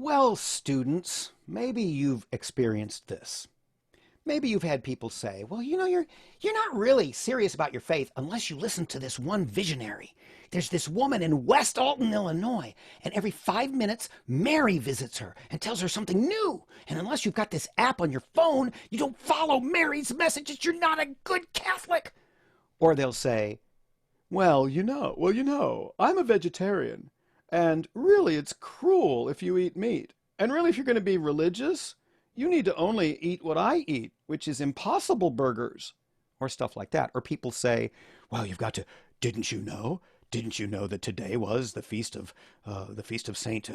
Well, students, maybe you've experienced this. Maybe you've had people say, "Well, you're not really serious about your faith unless you listen to this one visionary. There's this woman in West Alton, Illinois, and every 5 minutes Mary visits her and tells her something new. And unless you've got this app on your phone, you don't follow Mary's messages, you're not a good Catholic." Or they'll say, I'm a vegetarian, and really it's cruel if you eat meat. And really, if you're going to be religious, you need to only eat what I eat, which is impossible burgers, or stuff like that. Or people say, well, you've got to, didn't you know? Didn't you know that today was the feast of Saint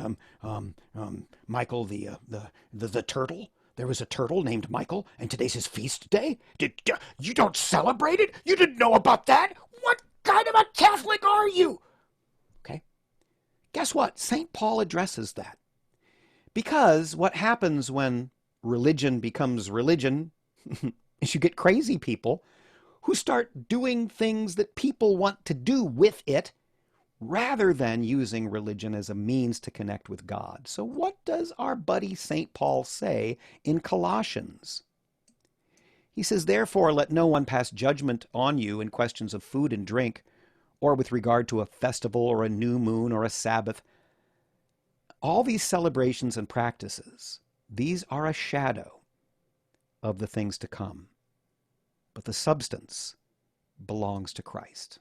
Michael the turtle? There was a turtle named Michael, and today's his feast day. You don't celebrate it? You didn't know about that? What kind of a Catholic are you? Okay. Guess what? St. Paul addresses that. Because what happens when religion becomes religion is you get crazy people who start doing things that people want to do with it rather than using religion as a means to connect with God. So what does our buddy St. Paul say in Colossians? He says, "Therefore, let no one pass judgment on you in questions of food and drink, or with regard to a festival or a new moon or a Sabbath. All these celebrations and practices, these are a shadow of the things to come, but the substance belongs to Christ."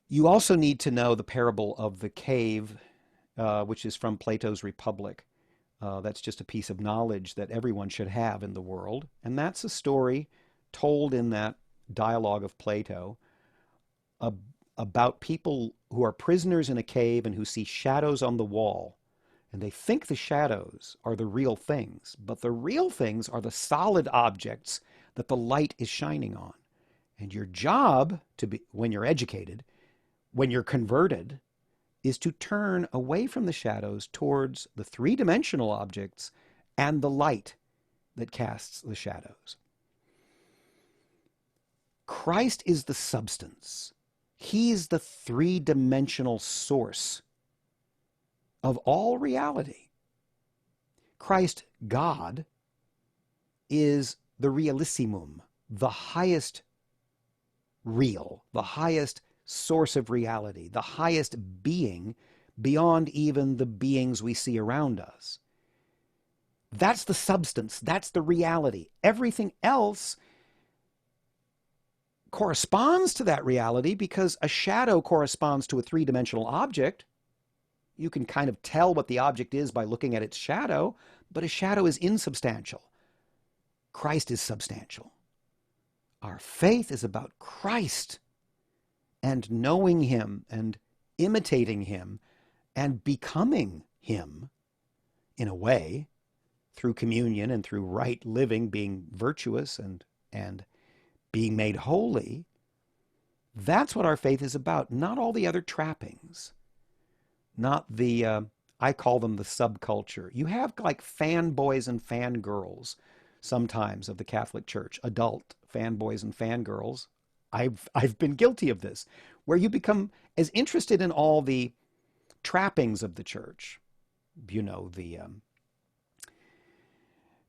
You also need to know the parable of the cave, which is from Plato's Republic. That's just a piece of knowledge that everyone should have in the world. And that's a story told in that dialogue of Plato about people who are prisoners in a cave and who see shadows on the wall. And they think the shadows are the real things, but the real things are the solid objects that the light is shining on. And your job, when you're educated, when you're converted, is to turn away from the shadows towards the three-dimensional objects and the light that casts the shadows. Christ is the substance. He's the three-dimensional source of all reality. Christ, God, is the realissimum, the highest real, the highest source of reality, the highest being beyond even the beings we see around us. That's the substance. That's the reality. Everything else corresponds to that reality because a shadow corresponds to a three-dimensional object. You can kind of tell what the object is by looking at its shadow, but a shadow is insubstantial. Christ is substantial. Our faith is about Christ and knowing him and imitating him and becoming him in a way through communion and through right living, being virtuous and being made holy. That's what our faith is about, not all the other trappings, not the, I call them the subculture. You have like fanboys and fangirls sometimes of the Catholic Church, adult fanboys and fangirls. I've been guilty of this, where you become as interested in all the trappings of the church. You know,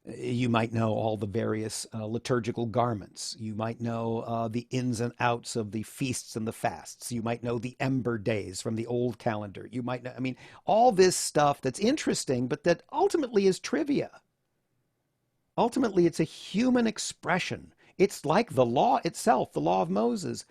you might know all the various liturgical garments. You might know the ins and outs of the feasts and the fasts. You might know the ember days from the old calendar. You might know, all this stuff that's interesting, but that ultimately is trivia. Ultimately, it's a human expression. It's like the law itself, the law of Moses.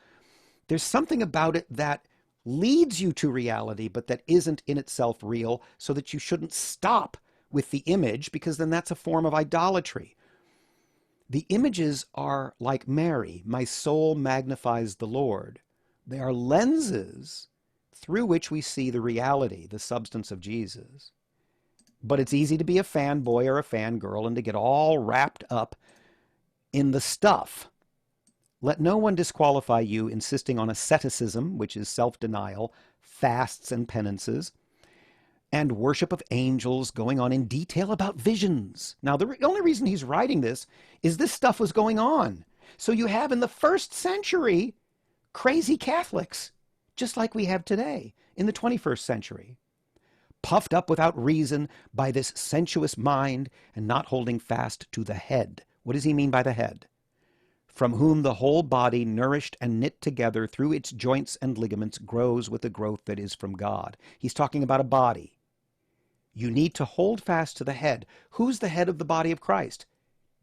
There's something about it that leads you to reality, but that isn't in itself real, so that you shouldn't stop with the image, because then that's a form of idolatry. The images are like Mary, my soul magnifies the Lord. They are lenses through which we see the reality, the substance of Jesus. But it's easy to be a fanboy or a fangirl and to get all wrapped up in the stuff. Let no one disqualify you insisting on asceticism, which is self-denial, fasts and penances, and worship of angels, going on in detail about visions. Now, the only reason he's writing this is this stuff was going on. So you have in the first century crazy Catholics, just like we have today in the 21st century. puffed up without reason by this sensuous mind, and not holding fast to the head. What does he mean by the head? From whom the whole body, nourished and knit together through its joints and ligaments, grows with the growth that is from God. He's talking about a body. You need to hold fast to the head. Who's the head of the body of Christ?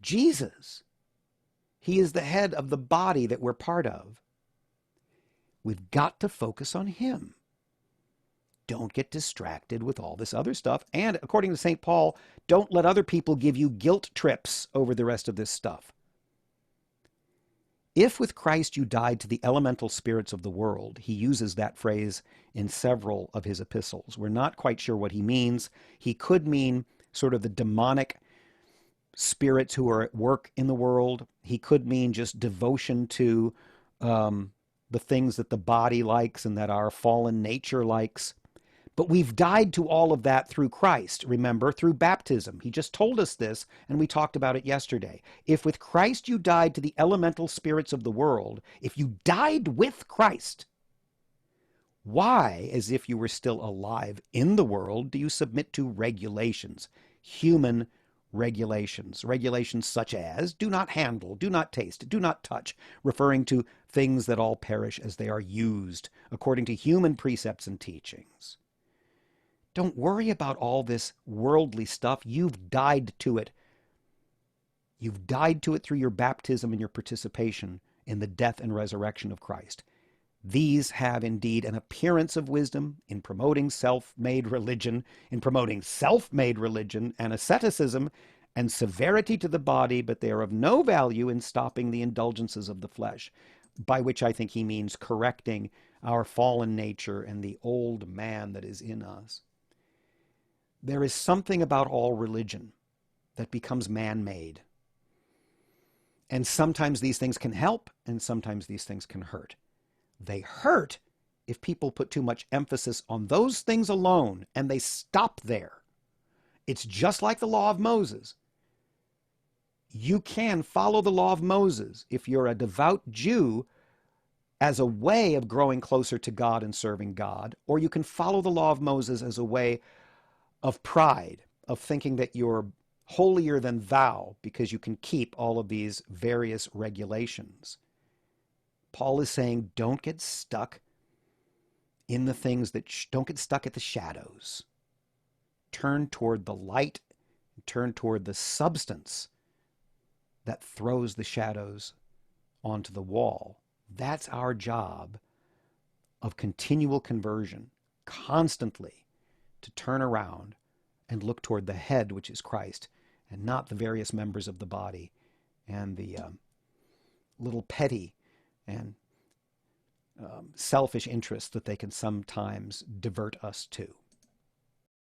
Jesus. He is the head of the body that we're part of. We've got to focus on him. Don't get distracted with all this other stuff. And according to St. Paul, don't let other people give you guilt trips over the rest of this stuff. If with Christ you died to the elemental spirits of the world, he uses that phrase in several of his epistles. We're not quite sure what he means. He could mean sort of the demonic spirits who are at work in the world. He could mean just devotion to the things that the body likes and that our fallen nature likes. But we've died to all of that through Christ, remember, through baptism. He just told us this, and we talked about it yesterday. If with Christ you died to the elemental spirits of the world, if you died with Christ, why, as if you were still alive in the world, do you submit to regulations, human regulations, regulations such as do not handle, do not taste, do not touch, referring to things that all perish as they are used, according to human precepts and teachings? Don't worry about all this worldly stuff. You've died to it. You've died to it through your baptism and your participation in the death and resurrection of Christ. These have indeed an appearance of wisdom in promoting self-made religion, and asceticism and severity to the body, but they are of no value in stopping the indulgences of the flesh, by which I think he means correcting our fallen nature and the old man that is in us. There is something about all religion that becomes man-made. And sometimes these things can help, and sometimes these things can hurt. They hurt if people put too much emphasis on those things alone, and they stop there. It's just like the law of Moses. You can follow the law of Moses if you're a devout Jew as a way of growing closer to God and serving God, or you can follow the law of Moses as a way of pride, of thinking that you're holier than thou because you can keep all of these various regulations. Paul is saying, don't get stuck in the things that, don't get stuck at the shadows. Turn toward the light, turn toward the substance that throws the shadows onto the wall. That's our job of continual conversion, constantly to turn around and look toward the head, which is Christ, and not the various members of the body and the little petty and selfish interests that they can sometimes divert us to.